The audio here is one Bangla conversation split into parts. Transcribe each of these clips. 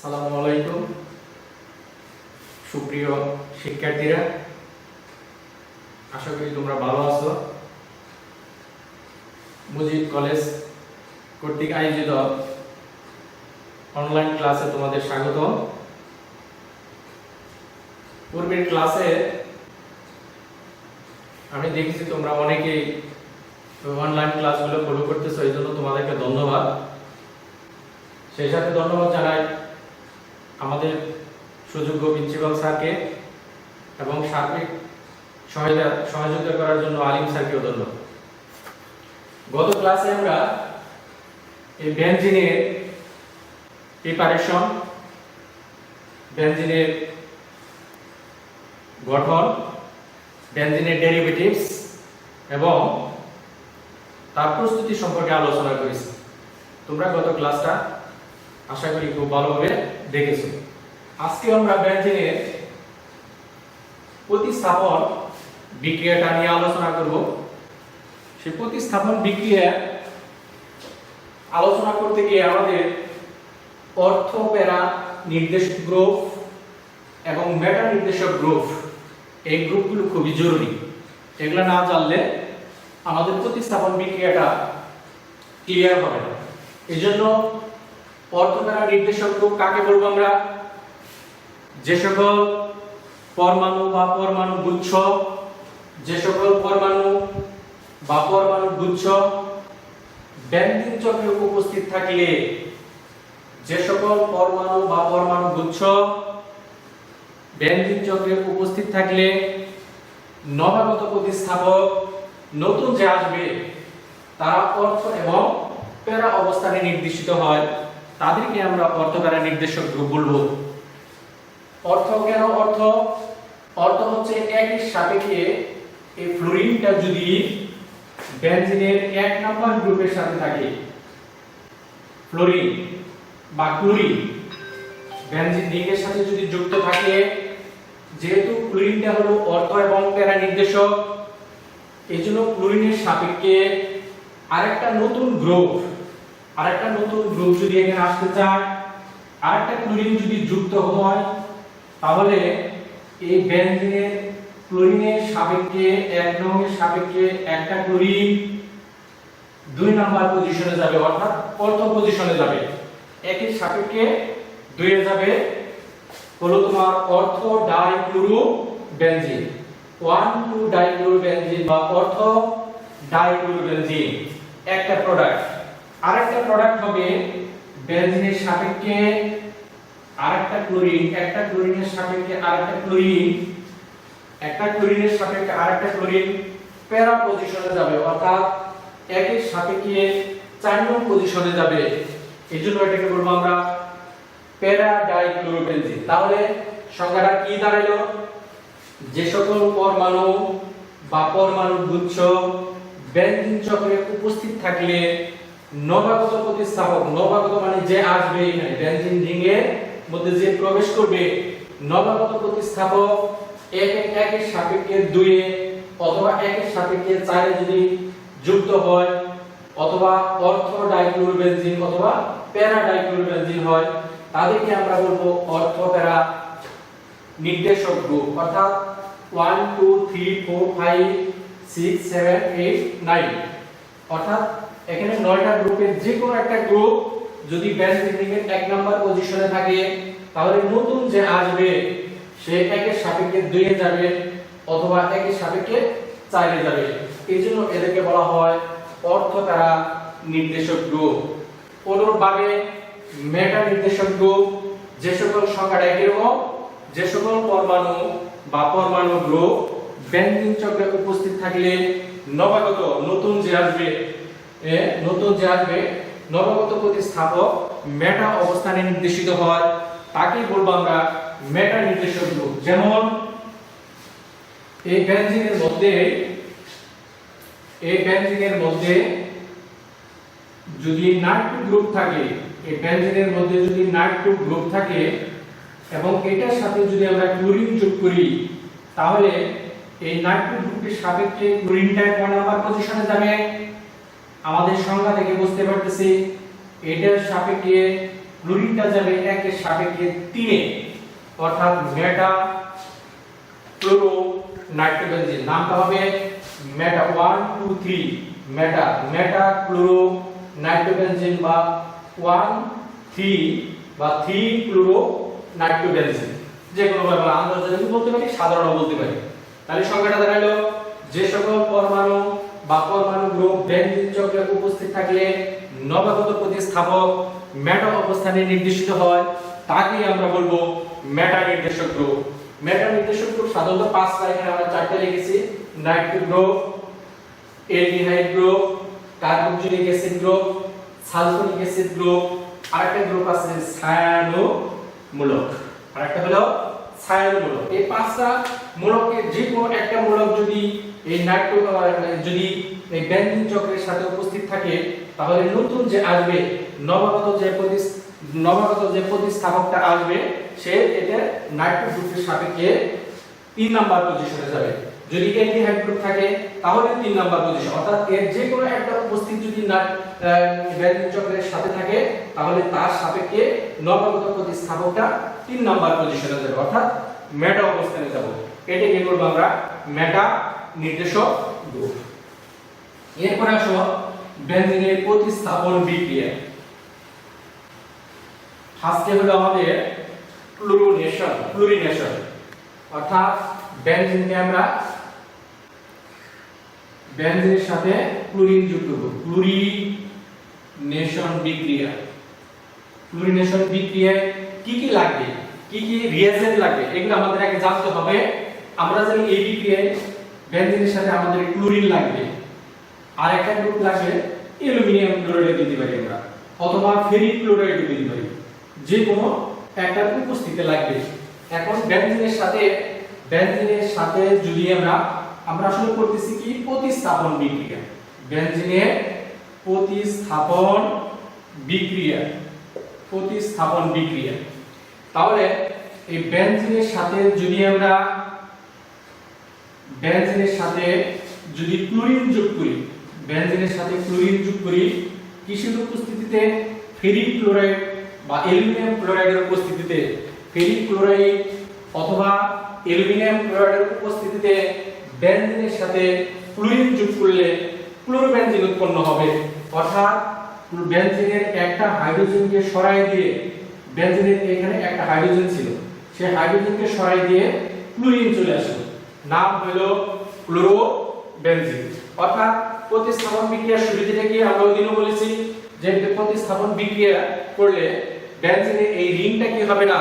আসসালামু আলাইকুম সুপ্রিয় শিক্ষার্থীরা, আশা করি তোমরা ভালো আছো। মুজিব কলেজ কর্তৃক আয়োজিত অনলাইন ক্লাসে তোমাদের স্বাগত। পূর্বের ক্লাসে আমি দেখেছি তোমরা অনেকেই অনলাইন ক্লাসগুলো ফলো করতেছো, এই জন্য তোমাদেরকে ধন্যবাদ। সেই সাথে ধন্যবাদ জানাই আমাদের সুযোগ্য প্রিন্সিপাল স্যারকে এবং সার্বিক সহযোগিতা করার জন্য আলিম স্যারকেও ধন্যবাদ। গত ক্লাসে আমরা এই বেনজিনের প্রিপারেশন, বেনজিনের গঠন, বেনজিনের ডেরিভেটিভস এবং তার প্রস্তুতি সম্পর্কে আলোচনা করেছি। তোমরা গত ক্লাসটা আশা করি খুব ভালোভাবে দেখেছো। আজকে আমরা বেনজিনের প্রতিস্থাপন বিক্রিয়াটা নিয়ে আলোচনা করব। সেই প্রতিস্থাপন বিক্রিয়া আলোচনা করতে গিয়ে আমাদের অর্থ প্যারা নির্দেশক গ্রুপ এবং মেটা নির্দেশক গ্রুপ, এই গ্রুপগুলো খুবই জরুরি। এগুলো না জানলে আমাদের প্রতিস্থাপন বিক্রিয়াটা ক্লিয়ার হবে না। এই জন্য অর্থ প্যারা নির্দেশক গ্রুপ কাকে বলবো আমরা? যে সকল পরমাণু বা পরমাণু গুচ্ছ, যে সকল পরমাণু বা পরমাণু গুচ্ছ বেনজিন চক্রে উপস্থিত থাকলে, যে সকল পরমাণু বা পরমাণু গুচ্ছ বেনজিন চক্রে উপস্থিত থাকলে নবাগত প্রতিস্থাপক নতুন যে আসবে তারা অর্থ এবং প্যারা অবস্থানে নির্দেশিত হয়, তাদেরকে আমরা অর্থ প্যারা নির্দেশক গ্রুপ বলবো। অর্থ কেন অর্থ? অর্থ হচ্ছে একই সাপেক্ষে এই ফ্লোরিনটা যদি বেনজিনের 1 নাম্বার গ্রুপের সাথে থাকে, ফ্লোরিন বা ক্লোরিন বেনজিন রিংয়ের সাথে যদি যুক্ত থাকে, যেহেতু ক্লোরিনটা হলো অর্থ এবং প্যারা নির্দেশক, এইজন্য ক্লোরিনের সাপেক্ষে আরেকটা নতুন গ্রুপ যদি এখানে আসতে চায়, আরেকটা ক্লোরিন যদি যুক্ত হয়, তাহলে এই বেনজিনের ক্লোরিনের সাপেক্ষে 1 নং-এর সাপেক্ষে একটা ক্লোরিন 2 নাম্বার পজিশনে যাবে, অর্থাৎ অর্থ পজিশনে যাবে। একের সাপেক্ষে 2 এ যাবে হলো তোমার অর্থ ডাইক্লোরো বেনজিন, 1,2 ডাইক্লোরো বেনজিন বা অর্থ ডাইক্লোরো বেনজিন একটা প্রোডাক্ট। আরেকটা প্রোডাক্ট হবে বেনজিনের সাপেক্ষে আরেকটা ক্লোরিন, একটা ক্লোরিনের সাপেক্ষে আরেকটা ক্লোরিন, একটা ক্লোরিনের সাপেক্ষে আরেকটা ক্লোরিন প্যারা পজিশনে যাবে, অর্থাৎ একের সাপেক্ষে 4 নং পজিশনে যাবে। এজন্য এটাকে বলবো আমরা প্যারা ডাইক্লোরোবেনজিন। তাহলে সংজ্ঞাটা কি দাঁড়ালো? যে সকল পরমাণু বা পরমাণু গুচ্ছ বেনজিন চক্রে উপস্থিত থাকলে নবাগত প্রতিস্থাপক, নবাগত মানে যে আসবে এখানে বেনজিন রিং এর মধ্যে যে প্রবেশ করবে, নবাগত প্রতিস্থাপক একের সাপেক্ষে 2 এ অথবা একের সাপেক্ষে 4 এ যদি যুক্ত হয়, অথবা অর্থ ডাইক্লোরোবেনজিন অথবা প্যারা ডাইক্লোরোবেনজিন হয়, তাদেরকে আমরা বলবো অর্থ প্যারা নির্দেশক গ্রুপ। অর্থাৎ 1 2 3 4 5 6 7 8 9, অর্থাৎ এখানে 9টা গ্রুপের যে কোনো একটা গ্রুপ যদি বেনজিন রিং এর 1 নাম্বার পজিশনে থাকে, তাহলে নতুন যে আসবে সে একের সাপেক্ষে 2 এ যাবে অথবা একের সাপেক্ষে 4 এ যাবে। এইজন্য এদেরকে বলা হয় অর্থ প্যারা নির্দেশক গ্রুপ। অনুরূপভাবে মেটা নির্দেশক গ্রুপ, যে সকল সংখ্যাটা একই রকম, যে সকল পরমাণু বা পরমাণু গ্রুপ বেনজিন চক্রে উপস্থিত থাকলে নবাগত নতুন যে আসবে নবাগত প্রতিস্থাপক মেটা অবস্থানে নির্দেশিত হয়, তাকেই বলবো আমরা মেটা নির্দেশক গ্রুপ। যেমন এই বেনজিনের মধ্যে যদি নাইট্রো গ্রুপ থাকে, এই বেনজিনের মধ্যে যদি নাইট্রো গ্রুপ থাকে এবং এটার সাথে যদি আমরা ক্লোরিন যোগ করি, তাহলে এই নাইট্রো গ্রুপের সাপেক্ষে ক্লোরিনটা 1 নাম্বার পজিশনে যাবে। আমাদের সংজ্ঞা থেকে বুঝতে পারতেছি এটার সাপেক্ষে ক্লোরিনটা যাবে 1 এর সাপেক্ষে 3 এ, অর্থাৎ মেটা ক্লোরো নাইট্রোবেনজিন। নামটা হবে মেটা 1 2 3 মেটা ক্লোরো নাইট্রোবেনজিন বা 1 3 বা 3 ক্লোরো নাইট্রোবেনজিন, যে কোনো ভাবে আন্তর্জাতিক বলতে পারি, সাধারণ বলতে পারি। তাহলে সংখ্যাটা দাঁড়ালো যে সকল পরমাণু বা পরমাণু গ্রুপ বেনজিন চক্রে উপস্থিত থাকলে নবাগত প্রতিস্থাপক মেটা অবস্থানে নির্দেশিত হয় তাকে আমরা বলবো মেটা নির্দেশক গ্রুপ। মেটা নির্দেশক গ্রুপ সাধারণত 5টা, এখানে আমরা 4টা লিখেছি। Nitric group, aldehyde group, carboxylic acid group, sulphonic acid group, আরেকটা গ্রুপ আছে ছায়ানমূলক, আরেকটা হলো ছায়ানমূলক। এই 5টা মূলকের যে কোনো একটা মূলক যদি এই যদি এই বেনজিন চক্রের সাথে উপস্থিত থাকে তাহলে নতুন যে আসবে নবাগত যে প্রতিস্থাপকটা আসবে সে এটা নাইট্রো গ্রুপের সাপেক্ষে 3 নাম্বার পজিশনে যাবে। যদি অ্যালডিহাইড গ্রুপ থাকে তাহলে 3 নাম্বার পজিশন, অর্থাৎ এর যে কোনো একটা উপস্থিত যদি বেনজিন চক্রের সাথে থাকে তাহলে তার সাপেক্ষে নবাগত প্রতিস্থাপকটা 3 নাম্বার পজিশনে যাবে, অর্থাৎ মেটা অবস্থানে যাব। এটাকে বলবো আমরা মেটা নির্দেশক গ্রুপ। এরপর আসো বেনজিনের প্রতিস্থাপন বিক্রিয়া। ফার্স্টে হলো আমাদের ক্লোরিনেশন, অর্থাৎ বেনজিনকে আমরা বেনজিনের সাথে ক্লোরিন যুক্ত করব। ক্লোরিনেশন বিক্রিয়ায় কি কি লাগবে, কি কি রিয়েজেন্ট লাগবে এগুলো আমাদের আগে জানতে হবে। আমরা জানি এই বিক্রিয়ায় বেনজিনের সাথে আমাদের ক্লোরিন লাগবে, আর একটা গ্রুপ লাগবে অ্যালুমিনিয়াম ক্লোরাইড দিতে পারি আমরা, অথবা ফেরিক ক্লোরাইড দিতে পারি, যে কোনো একটা উপস্থিতি লাগবে। এখন বেনজিনের সাথে যদি আমরা আসলে করতেছি কি প্রতিস্থাপন বিক্রিয়া, বেনজিনের প্রতিস্থাপন বিক্রিয়া। তাহলে এই বেনজিনের সাথে যদি ক্লোরিন যোগ করি, কিসের উপস্থিতিতে? ফেরিক ক্লোরাইড বা অ্যালুমিনিয়াম ক্লোরাইডের উপস্থিতিতে, ফেরিক ক্লোরাইড অথবা অ্যালুমিনিয়াম ক্লোরাইডের উপস্থিতিতে বেনজিনের সাথে ক্লোরিন যোগ করলে ক্লোরোবেনজিন উৎপন্ন হবে। অর্থাৎ বেনজিনের একটা হাইড্রোজেনকে সরাই দিয়ে, বেনজিনের এখানে একটা হাইড্রোজেন ছিল, সেই হাইড্রোজেনকে সরাই দিয়ে ক্লোরিন চলে আসলো, নাম হলো ক্লোরোবেনজিন। অর্থাৎ প্রতিস্থাপন বিক্রিয়ার সুবিধাটা কি আমরা ওইদিনও বলেছি যে প্রতিস্থাপন বিক্রিয়া করলে বেনজিনের এই রিংটা কি হবে না,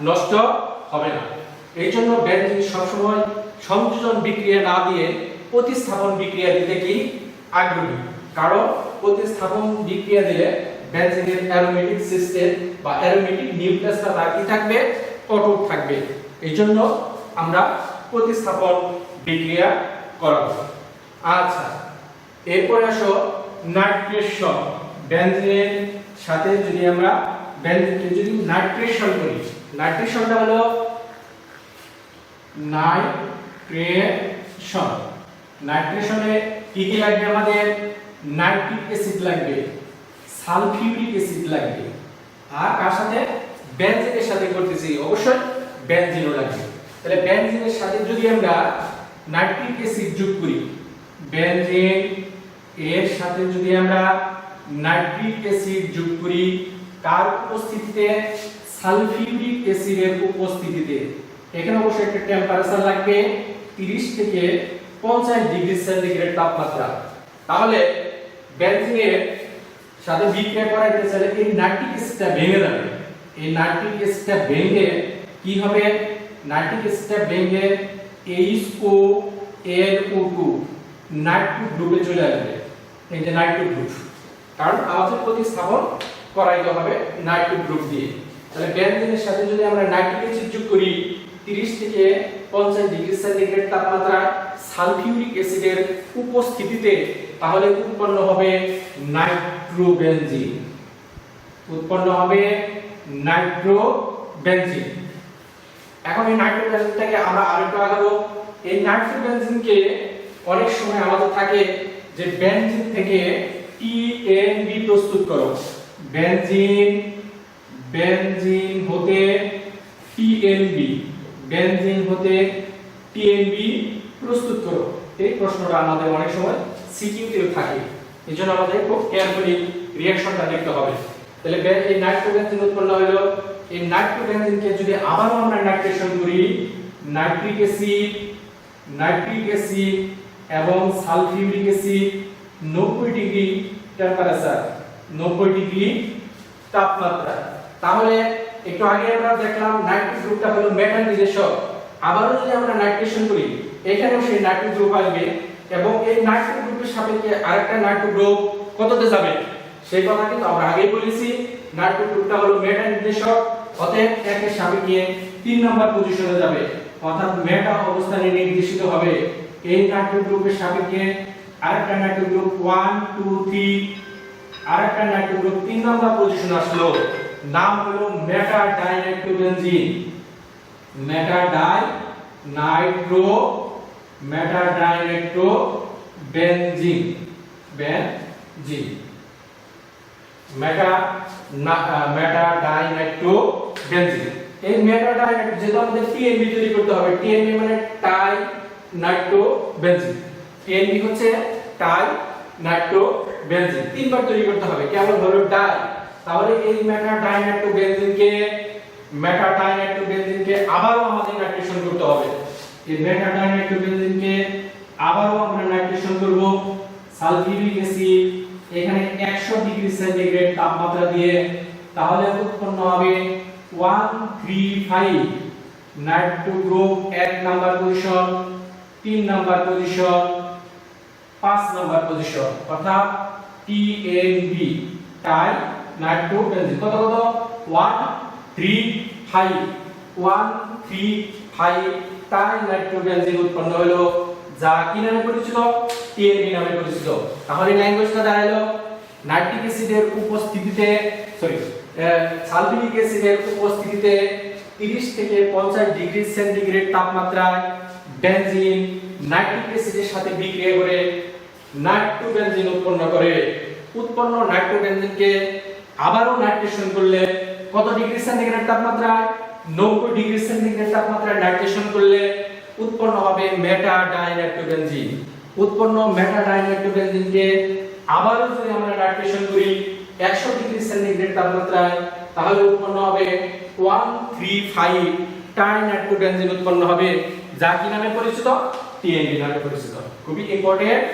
নষ্ট হবে না। এই জন্য বেনজিন সবসময় সংযোজন বিক্রিয়া না দিয়ে প্রতিস্থাপন বিক্রিয়া দিতে কি আগ্রহী, কারণ প্রতিস্থাপন বিক্রিয়া দিলে বেনজিনের অ্যারোমেটিক সিস্টেম বা অ্যারোমেটিক নিউক্লিয়াসটা তার কি থাকবে, অটুট থাকবে। এই জন্য আমরা প্রতিস্থাপন বিক্রিয়া করাবো। আচ্ছা, এরপরে আসো নাইট্রেশন। বেনজিনের সাথে যদি আমরা বেনজিনকে যদি নাইট্রেশন করি, নাইট্রেশনটা হলো নাইট্রেশনে কি কি লাগবে আমাদের? নাইট্রিক অ্যাসিড লাগবে, সালফিউরিক অ্যাসিড লাগবে, আর কার সাথে? বেনজিনের সাথে করতেছি, অবশ্যই বেনজিনও লাগবে। তাহলে বেনজিনের সাথে যদি আমরা নাইট্রিক অ্যাসিড যোগ করি, বেনজিন এর সাথে যদি আমরা নাইট্রিক অ্যাসিড যোগ করি, কার উপস্থিতিতে? সালফিউরিক অ্যাসিডের উপস্থিতিতে। এখানে অবশ্যই একটা টেম্পারেচার লাগবে 30 থেকে 50 ডিগ্রি সেন্টিগ্রেড তাপমাত্রা। তাহলে বেনজিনের সাথে বিক্রিয়া করাইতে চাইলে এই নাইট্রিক অ্যাসিডটা ভেঙে যাবে। এই নাইট্রিক অ্যাসিডটা ভেঙে কি হবে? নাইট্রিক অ্যাসিডটা ভেঙে HONO2 নাইট্রো গ্রুপে চলে আসবে। এই যে নাইট্রো গ্রুপ, কারণ আমাদের প্রতিস্থাপন করাইতে হবে নাইট্রো গ্রুপ দিয়ে। তাহলে বেনজিনের সাথে যদি আমরা নাইট্রিক অ্যাসিড যোগ করি 30 থেকে 50 ডিগ্রি সেন্টিগ্রেড তাপমাত্রায় সালফিউরিক অ্যাসিডের উপস্থিতিতে, তাহলে উৎপন্ন হবে নাইট্রোবেনজিন। এখন এই নাইট্রোবেনজিনটাকে আমরা আরেকটু আগাবো। এই নাইট্রোবেনজিনকে অনেক সময় আমাদের থাকে যে বেনজিন থেকে টিএনবি প্রস্তুত করো, বেনজিন বেনজিন হতে টিএনবি, বেনজিন হতে টিএনবি প্রস্তুত করো। এই প্রশ্নটা আমাদের অনেক সময় সিকিউতেও থাকে, এজন্য আমাদের খুব কেয়ারফুলি রিঅ্যাকশনটা দেখতে হবে। তাহলে এই নাইট্রোবেনজিন উৎপন্ন হলো, এই নাইট্রোবেনজিনকে যদি আবারও আমরা নাইট্রেশন করি, নাইট্রিক অ্যাসিড এবং sulphuric acid 90 degree temperature, 90 degree তাপমাত্রা। তাহলে একটু আগে আমরা দেখলাম নাইট্রিক গ্রুপটা হলো মেটাল নির্দেশক, আবারও যদি আমরা নাইট্রেশন করি এখানেও সেই নাইট্রিক গ্রুপ আসবে এবং এই নাইট্রিক গ্রুপের সাপেক্ষে আরেকটা নাইট্রিক গ্রুপ কততে যাবে সেই কথা কিন্তু আমরা আগেই বলেছি। নাইট্রিক গ্রুপটা হলো মেটা নির্দেশক, অতএব একের সাপেক্ষে 3 নম্বর পজিশনে যাবে, অর্থাৎ মেটা অবস্থানে নির্দেশিত হবে। এই নাইট্রিক গ্রুপের সাপেক্ষে আরেকটা নাইট্রিক গ্রুপ 1 2 3, আরেকটা নাইট্রিক গ্রুপ 3 নম্বর পজিশনে আসলো, নাম হলো মেটা ডাইনাইট্রোবেনজিন, মেটা ডাইনাইট্রোবেনজিন, মেটা ডাইনাইট্রোবেনজিন। এই মেটা ডাইনাইট্রো যেটা আমাদের টিএনবি তৈরি করতে হবে, টিএনবি মানে টাই নাইট্রোবেনজিন, টিএনবি হচ্ছে টাই নাইট্রোবেনজিন, তিনবার তৈরি করতে হবে, কেবল হলো ডাই। তাহলে এই মেটা ডাইনাইট্রোবেনজিনকে আবারও আমাদের নাইট্রেশন করতে হবে। এই মেটা ডাইনাইট্রোবেনজিনকে আবারও আমরা নাইট্রেশন করব সালফিউরিক অ্যাসিড, এখানে 100 ডিগ্রি সেন্টিগ্রেড তাপমাত্রা দিয়ে, তাহলে উৎপন্ন হবে 135 Nitro group 1 number position, 3 number position, 5 number position, অর্থাৎ টিএনবি টাই নাইট্রোবেনজিন। কত 135 টাই নাইট্রোবেনজিন উৎপন্ন হলো, যা কি নামে পরিচিত? টিএনবি নামে পরিচিত। তাহলে ল্যাঙ্গুয়েজটা দাঁড়ালো নাইট্রিক অ্যাসিডের উপস্থিতিতে সালফিউরিক অ্যাসিডের উপস্থিতিতে 30 থেকে 50 ডিগ্রি সেন্টিগ্রেড তাপমাত্রায় বেনজিন নাইট্রিক অ্যাসিডের সাথে বিক্রিয়া করে নাইট্রোবেনজিন উৎপন্ন করে। উৎপন্ন নাইট্রোবেনজিনকে আবারও নাইট্রেশন করলে কত ডিগ্রি সেন্টিগ্রেড তাপমাত্রায়? 90 ডিগ্রি সেন্টিগ্রেড তাপমাত্রায় নাইট্রেশন করলে উৎপন্ন হবে মেটা ডাইনাইট্রোবেনজিন। উৎপন্ন মেটা ডাইনাইট্রোবেনজিনকে আবারও যদি আমরা নাইট্রেশন করি 100 ডিগ্রি সেন্টিগ্রেড তাপমাত্রায়, তাহলে উৎপন্ন হবে 135 টাইনাইট্রোবেনজিন উৎপন্ন হবে, যা কি নামে পরিচিত? টিএনবি নামে পরিচিত। খুবই ইম্পর্টেন্ট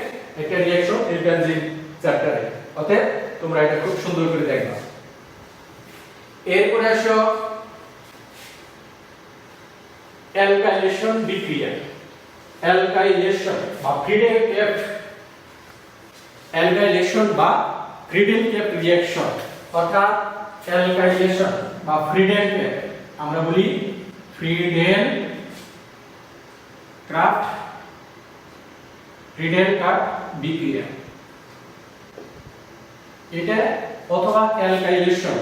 একটা রিঅ্যাকশন এই বেনজিন চ্যাপ্টারে, অতএব তোমরা এটা খুব সুন্দর করে দেখবা। এরপরে আসো অ্যালকাইলেশন বিক্রিয়া, অ্যালকাইলেশন বা ফ্রিডেল-ক্যাপ রিঅ্যাকশন, অর্থাৎ অ্যালকাইলেশন বা ফ্রিডেল-ক্যাপ, আমরা বলি ফ্রিডেল-ক্যাপ বিক্রিয়া, এটা অথবা অ্যালকাইলেশন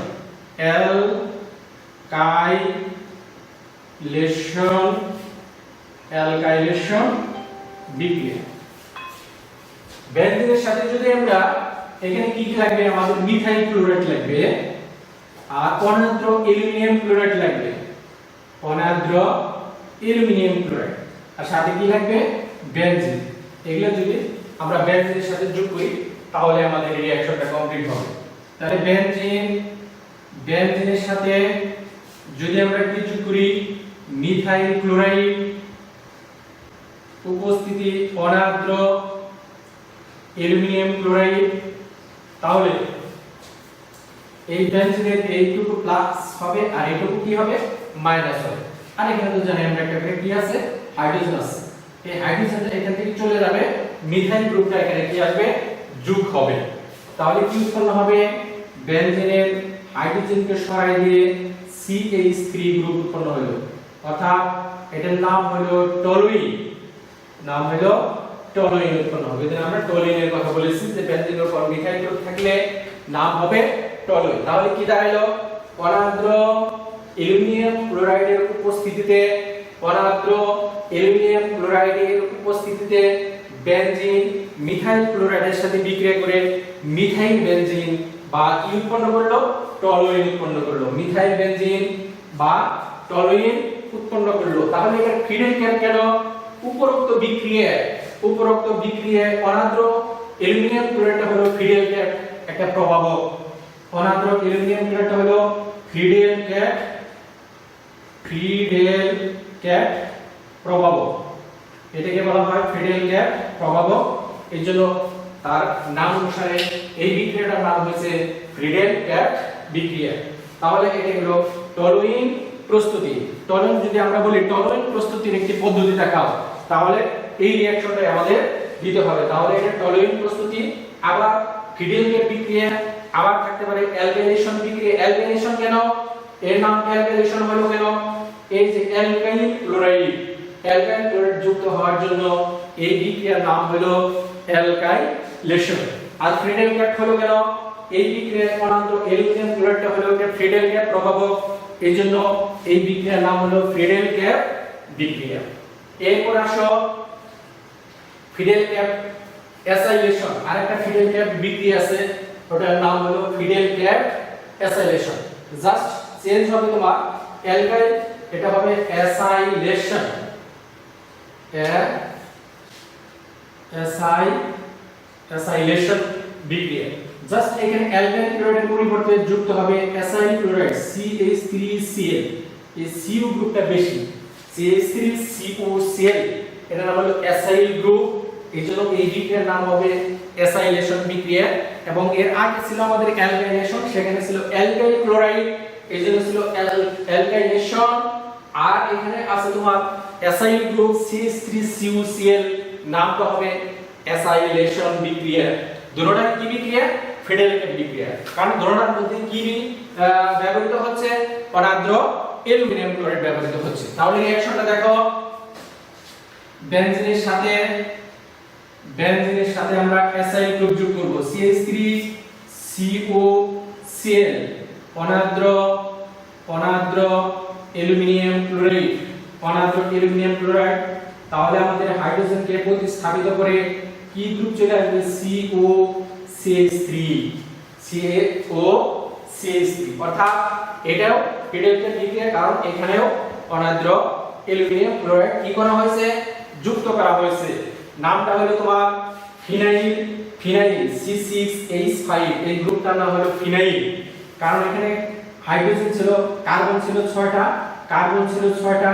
বিক্রিয়া। বেনজিনের সাথে যদি আমরা এখানে কি লাগবে, আমাদের মিথাইল ক্লোরাইড লাগবে আর অনাদ্র অ্যালুমিনিয়াম ক্লোরাইড লাগবে, অনাদ্র অ্যালুমিনিয়াম ক্লোরাইড, আর সাথে কি লাগবে? বেনজিন। এগুলো যদি আমরা বেনজিনের সাথে যোগ করি তাহলে আমাদের এই রিঅ্যাকশনটা কমপ্লিট হবে। তাহলে বেনজিনের সাথে যদি আমরা কি যোগ করি? মিথাইল ক্লোরাইড, উপস্থিতি অনাদ্র অ্যালুমিনিয়াম ক্লোরাইড, তাহলে এই বেনজিনের এইটুকু প্লাস হবে আর এইটুকু কি হবে? মাইনাস হবে। আর এখানে তো জানি আমরা একটা কি আছে? হাইড্রোজেন আছে। এই হাইড্রোজেনটা এখান থেকে চলে যাবে, মিথাইল গ্রুপটা এখানে কি আসবে? যোগ হবে। তাহলে কি উৎপন্ন হবে? বেনজিনের হাইড্রোজেনকে সরাই দিয়ে CH3 গ্রুপ উৎপন্ন হলো, অর্থাৎ এটার নাম হলো টলুইন, উৎপন্ন হবে। এখানে আমরা টলুইনের কথা বলেছি যে বেনজিনের উপর মিথাইল গ্রুপ থাকলে নাম হবে টলুইন। তাহলে কি দাঁড়ালো? অনাদ্র অ্যালুমিনিয়াম ক্লোরাইডের উপস্থিতিতে বেনজিন মিথাইল ক্লোরাইডের সাথে বিক্রিয়া করে মিথাইল বেনজিন বা কি উৎপন্ন করলো? টলুইন উৎপন্ন করলো, মিথাইল বেনজিন বা টলুইন উৎপন্ন করলো। তাহলে এখানে ফিনাইল গ্যাস কেন? উপরোক্ত বিক্রিয়ায় অনাদ্র অ্যালুমিনিয়াম ক্লোরাইডটা হলো ফিনাইল গ্যাস একটা প্রভাবক। অনাদ্র অ্যালুমিনিয়াম ক্লোরাইডটা হলো ফিনাইল গ্যাস প্রভাবক। এটাকে বলা হয় ফিনাইল গ্যাস প্রভাবক। এই জন্য তার নাম অনুসারে এই বিক্রিয়াটার নাম হয়েছে ফিনাইল গ্যাস বিক্রিয়া। তাহলে এটা হলো টলুইন প্রস্তুতি। টলুইন যদি আমরা বলি টলুইন প্রস্তুতির একটি পদ্ধতি দেখাও, তাহলে এই রিঅ্যাকশনটাই আমাদের দিতে হবে। তাহলে এটা টলুইন প্রস্তুতি, আবার ফিনাইল গ্যাস বিক্রিয়া, আবার থাকতে পারে অ্যালকাইলেশন বিক্রিয়া। অ্যালকাইলেশন কেন? এর নাম অ্যালকাইলেশন হলো কেন? এই যে অ্যালকাইল ক্লোরাইড যুক্ত হওয়ার জন্য এই বিক্রিয়ার নাম হলো অ্যালকাইলেশন। আর ফিনাইল গ্যাস হলো কেন? এই বিক্রিয়ায় অনাদ্র অ্যালুমিনিয়াম ক্লোরাইডটা হলো একটা ফিনাইল গ্যাস প্রভাবক, এইজন্য এই বিক্রিয়ার নাম হলো ফিনাইল গ্যাস বিক্রিয়া। এরপর আসো ফিনাইল গ্যাস অ্যাসাইলেশন। আরেকটা ফিনাইল গ্যাস বিক্রিয়া আছে, ওটার নাম হলো phenyl gas acylation. Just change হবে তোমার অ্যালকাইল, এটা হবে অ্যাসাইলেশন। অ্যাসাইলেশন বিক্রিয়া। জাস্ট এখানে অ্যালকাইল ক্লোরাইডের পরিবর্তে যুক্ত হবে অ্যাসাইল ক্লোরাইড CH3Cl। এই Cu গ্রুপটা বেশি, CH3COCl, এর নাম হলো অ্যাসাইল গ্রুপ। এইজন্য এই বিক্রিয়ার নাম হবে অ্যাসাইলেশন বিক্রিয়া। এবং এর আগে ছিল আমাদের অ্যালকাইলেশন, সেখানে ছিল অ্যালকাইল ক্লোরাইড, এইজন্য ছিল অ্যালকাইলেশন। আর এখানে আছে তোমার অ্যাসাইল গ্রুপ CH3COCl, নামটা হবে অ্যাসাইলেশন বিক্রিয়া। দুটোটা কি বিক্রিয়া? ফিনাইল গ্যাস বিক্রিয়া। কারণ দুটোটার মধ্যে কি ব্যবহৃত হচ্ছে? অনাদ্র অ্যালুমিনিয়াম ক্লোরাইড ব্যবহৃত হচ্ছে। তাহলে রিঅ্যাকশনটা দেখো, বেনজিনের সাথে আমরা অ্যাসাইল গ্রুপ যোগ করব, CH3COCl, অনাদ্র অ্যালুমিনিয়াম ক্লোরাইড। তাহলে আমাদের হাইড্রোজেনকে প্রতিস্থাপিত করে কি গ্রুপ চলে আসবে? COCH3, অর্থাৎ এটাও ফিনাইল গ্যাস বিক্রিয়া, কারণ এখানেও অনাদ্র অ্যালুমিনিয়াম ক্লোরাইড কি করা হয়েছে? যুক্ত করা হয়েছে। নামটা হলো তোমার ফিনাইল C6H5। এই গ্রুপটার নাম হলো ফিনাইল, কারণ এখানে হাইড্রোজেন ছিল, কার্বন ছিল 6টা,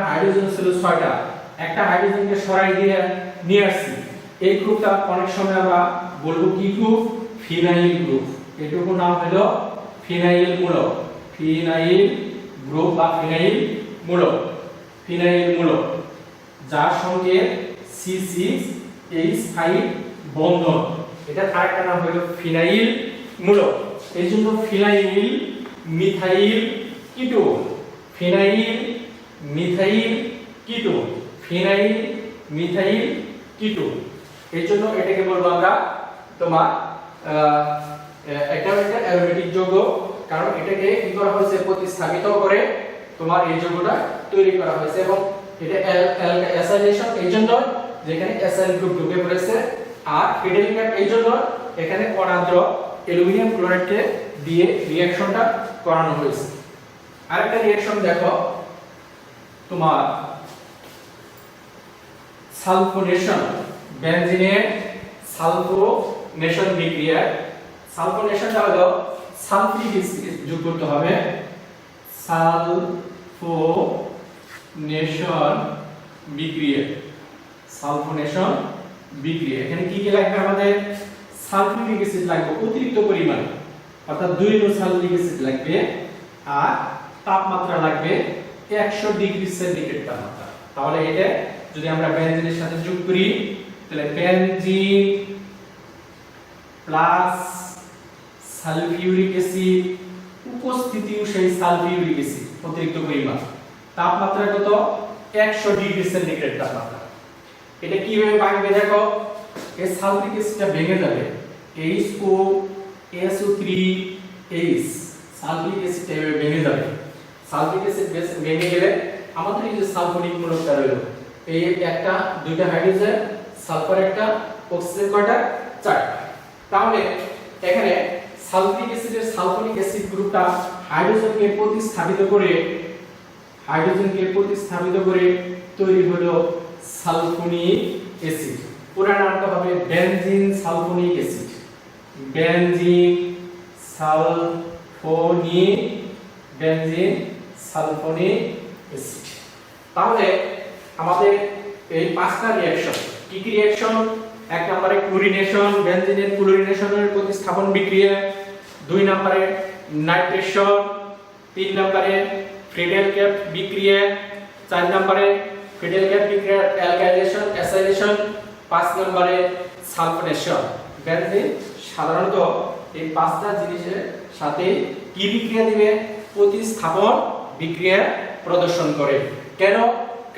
হাইড্রোজেন ছিল 6টা। একটা হাইড্রোজেনকে সরাই দিয়ে নিয়ে আসছি। এই গ্রুপটা অনেক সময় আমরা বলবো কি গ্রুপ? Phenyl group. এটুকু নাম হলো ফিনাইল মূলক, গ্রুপ বা ফিনাইল মূলক, যার সঙ্গে C6H5 বন্ধন। এটা আরেকটা নাম হলো ফিনাইল মূলক। এইজন্য ফিনাইল মিথাইল কিটোন, এই জন্য এটাকে বলবো আমরা তোমার একটা অ্যারোমেটিক যৌগ, কারণ এটাকে কি করা হয়েছে? প্রতিস্থাপিত করে তোমার এই যৌগটা তৈরি করা হয়েছে। এবং এটা অ্যাসাইলেশন এই জন্য যেখানে অ্যাসাইল গ্রুপ ঢুকে পড়েছে, আর ফিনাইল গ্যাস এই জন্য এখানে অনাদ্র অ্যালুমিনিয়াম ক্লোরাইডকে দিয়ে রিঅ্যাকশনটা করানো হয়েছে। আরেকটা রিঅ্যাকশন দেখো, তোমার সালফোনেশন। বেনজিনের সালফোনেশন বিক্রিয়া। সালফোনেশনটা হলো সালফিউরিক অ্যাসিড যোগ করতে হবে, সালফোনেশন বিক্রিয়া। এখানে কি লাগবে? আমাদের সালফিউরিক অ্যাসিড লাগবে অতিরিক্ত পরিমাণে, অর্থাৎ 2 ইউনিট সালফিউরিক অ্যাসিড লাগবে। আর তাপমাত্রা লাগবে 100 ডিগ্রি সেন্টিগ্রেড তাপমাত্রা। তাহলে এটা যদি আমরা বেনজিনের সাথে যোগ করি, তাহলে বেনজিন প্লাস সালফিউরিক অ্যাসিড, উপস্থিতিও সেই সালফিউরিক অ্যাসিড অতিরিক্ত পরিমাণ, তাপমাত্রা কত? 100 ডিগ্রি সেন্টিগ্রেড তাপমাত্রা। এটা কিভাবে ভাঙবে দেখো, এই সালফিউরিক অ্যাসিডটা ভেঙে যাবে, HOSO3H, সালফিউরিক অ্যাসিডটা ভেঙে যাবে। সালফিউরিক অ্যাসিড ভেঙে গেলে আমাদের এই যে সালফোনিক মূলকটা রইল, এই একটা দুইটা হাইড্রোজেন, সালফার একটা, অক্সিজেন কয়টা? 4টা। তাহলে এখানে সালফিউরিক অ্যাসিডের সালফোনিক অ্যাসিড গ্রুপটা হাইড্রোজেনকে প্রতিস্থাপিত করে তৈরি হলো সালফোনিক অ্যাসিড। পুরো নামটা হবে benzene sulphonic acid. Benzene sulphonic acid. তাহলে আমাদের এই পাঁচটা রিঅ্যাকশন কি কি রিঅ্যাকশন? এক নম্বরে ক্লোরিনেশন, বেনজিনের ক্লোরিনেশনের প্রতিস্থাপন বিক্রিয়া। দুই নম্বরে নাইট্রেশন। তিন নম্বরে ফ্রিডেল-ক্যাপ বিক্রিয়া। চার নম্বরে ফ্রিডেল-ক্যাপ বিক্রিয়ার অ্যালকাইলেশন অ্যাসাইলেশন। পাঁচ নম্বরে সালফোনেশন। বেনজিন সাধারণত এই পাঁচটা জিনিসের সাথে কি বিক্রিয়া দিবে? প্রতিস্থাপন বিক্রিয়া প্রদর্শন করে। কেন?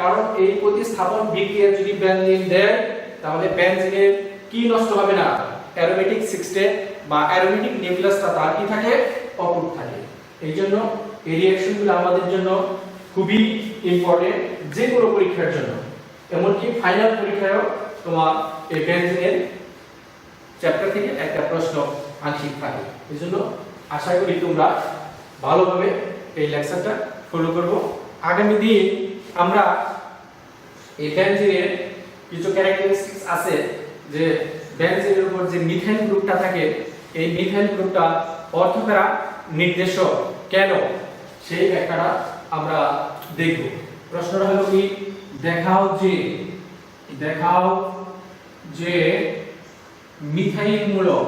কারণ এই প্রতিস্থাপন বিক্রিয়া যদি বেনজিন দেয় তাহলে বেনজিনের কি নষ্ট হবে না? অ্যারোমেটিক সিস্টেম বা অ্যারোমেটিক নিউক্লিয়াসটা তার কি থাকে? অটুট থাকে। এইজন্য এই রিঅ্যাকশনগুলো আমাদের জন্য খুবই ইম্পর্টেন্ট যে কোনো পরীক্ষার জন্য। এমনকি ফাইনাল পরীক্ষায়ও তোমার এই বেনজিনের চ্যাপ্টার থেকে একটা প্রশ্ন আংশিক থাকে। এইজন্য আশা করি তোমরা ভালোভাবে এই লেকচারটা ফলো করবো। আগামী দিন আমরা এই বেনজিনের কিছু ক্যারেক্টারিস্টিক্স আছে যে বেনজিনের উপর যে মিথাইল গ্রুপটা থাকে এই মিথাইল গ্রুপটা অর্থপ্যারা নির্দেশক কেন সেই ব্যাখ্যাটা আমরা দেখব। প্রশ্নটা হলো কি? দেখাও যে মিথাইল মূলক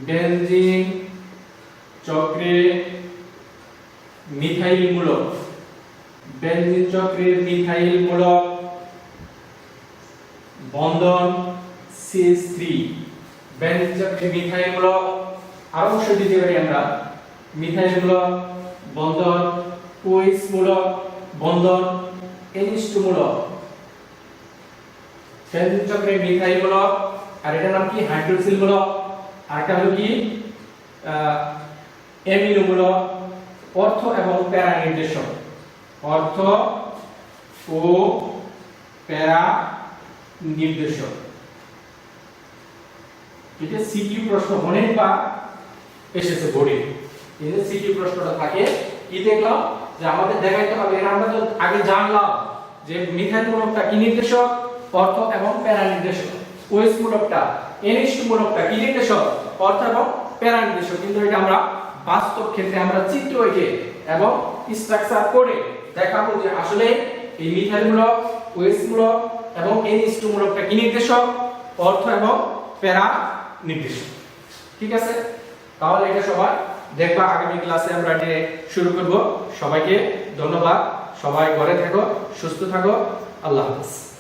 বেনজিন চক্রে মিথাইল মূলক বেনজিন চক্রের মিথাইল মূলক বন্ধন CH3 বেনজিন চক্রের মিথাইল মূলক আরো অংশ দিতে পারি আমরা মিথাইল মূলক বন্ধন OH মূলক বন্ধন NH2 মূলক বেনজিন চক্রের মিথাইল মূলক আর এটার নাম কি? হাইড্রোক্সিল মূলক। আর এটা হলো কি? অ্যামিনো মূলক। অর্থ এবং প্যারা নির্দেশক। অর্থ ও প্যারা নির্দেশক। এটা সিকিউ প্রশ্ন অনেকবার এসেছে বোর্ডে। এই যে সিকিউ প্রশ্নটা থাকে কি দেখলাম যে আমাদের দেখাইতে হবে। এর আমরা তো আগে জানলাম যে মিথাইল মূলকটা কি নির্দেশক? অর্থ এবং প্যারা নির্দেশক। OH মূলকটা NH2 মূলকটা কি নির্দেশক? অর্থ এবং প্যারা নির্দেশক। কিন্তু এটা আমরা বাস্তব ক্ষেত্রে আমরা চিত্র এঁকে এবং স্ট্রাকচার করে দেখাবো যে আসলে এই মিথাইল মূলক, OH মূলক এবং NH2 মূলকটা কি নির্দেশক? অর্থ এবং প্যারা নির্দেশক। ঠিক আছে? তাহলে এটা সবাই দেখবা। আগামী ক্লাসে আমরা এটা শুরু করব। সবাইকে ধন্যবাদ। সবাই ঘরে থাকো, সুস্থ থাকো। আল্লাহ হাফেজ।